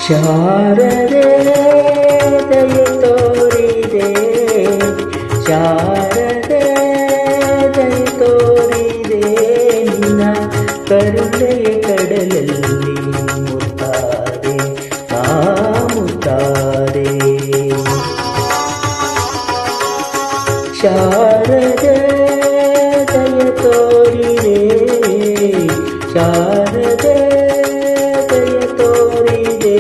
ಶಾರದೆ ದಯೆ ತೋರಿದೆ, ಶಾರದೆ ದಯೆ ತೋರಿದೆ, ನಿನ್ನ ಕರುಣೆಯ ಕಡಲಲ್ಲಿ ಮುತ್ತಾರೆ ಮುತ್ತಾರೆ. ಶಾರದೆ ದಯೆ ತೋರಿದೆ, ಶಾರದೆ ದಯೆ ತೋರಿದೆ.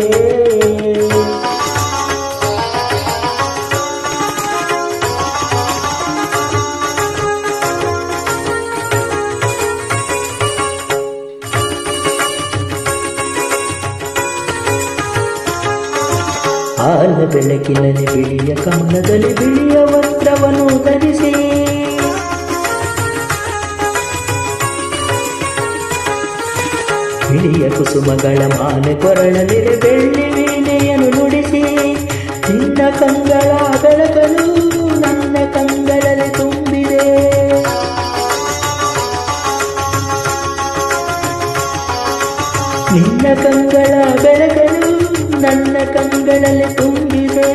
ಹಾಲ ಬೆಳಕಿನಲ್ಲಿ ಬಿಳಿಯ ಕಮಲದಲ್ಲಿ ಬಿಳಿಯ ವಸ್ತ್ರವನ್ನು ಧರಿಸಿ, ಬಿಳಿಯ ಕುಸುಮಗಳ ಮಾಲೆ ಕೊರಳಲಿರೆ ಬೆಳ್ಳಿ ವೀಣೆಯನ್ನು ನುಡಿಸಿ, ನಿನ್ನ ಕಂಗಳ ಬೆಳಕಲು ನನ್ನ ಕಂಗಳಲ್ಲಿ ತುಂಬಿದೆ. ನಿನ್ನ ಕಂಗಳ ಬೆಳಕಲು ನನ್ನ ಕಂಗಳಲ್ಲಿ ತುಂಬಿದೆ.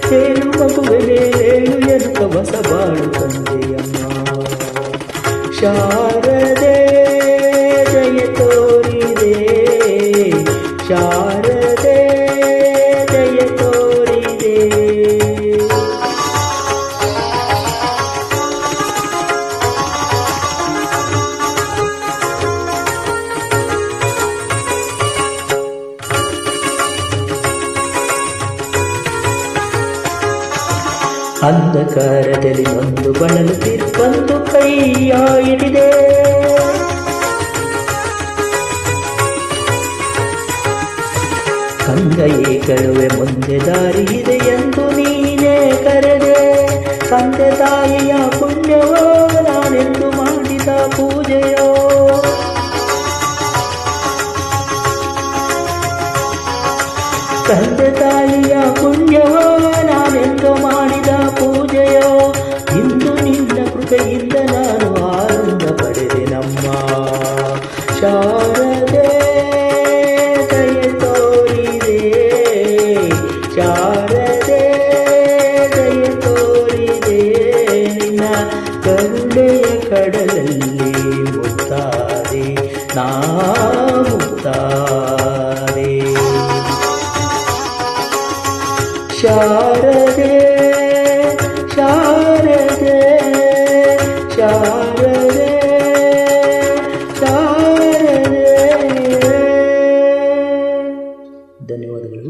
ಹೇಳು ಮಗುವೇ ಹೇಳು ಎನ್ನುತ್ತ ಹೊಸ ಬಾಳು ತಂದೆಯಮ್ಮ. ಶಾರದೆ ದಯೆ ತೋರಿದೆ, ಶಾರದೆ ದಯೆ ತೋರಿದೆ. ಅಂಧಕಾರದಲ್ಲಿ ಒಂದು ಬಳಲುತ್ತಿರುವಂದು ಕೈಯ ಹಿಡಿದೆ, ಕಂದಯೇ ಕಳುವೆ ಮುಂದೆ ದಾರಿ ಇದೆ ಎಂದು ನೀನೇ ಕರೆದೆ. ತಂದೆ ತಾಯಿಯ ಪುಣ್ಯವೋ ನಾನೆಂದು ಮಾಡಿದ ಪೂಜೆಯೋ, ತಂದೆ ತಾಯಿಯ ಪುಣ್ಯವೋ ನಾನೆಂದು ಮಾಡಿದ ಪೂಜೆಯೋ. ಇಂದು ನಿನ್ನ ಕೃಪೆಯಿಂದ ನಾನು ಆನಂದ ಪಡೆದೆ ನಮ್ಮ. ಶಾರದೆ ದಯೆ ತೋರಿದೆ, ಶಾರದೆ ದಯೆ ತೋರಿದೆ, ನಿನ್ನ ಕರುಣೆಯ ಕಡಲಲ್ಲಿ ಮುತ್ತಾರೆ ಮುತ್ತಾರೆ. ಶಾರದೆ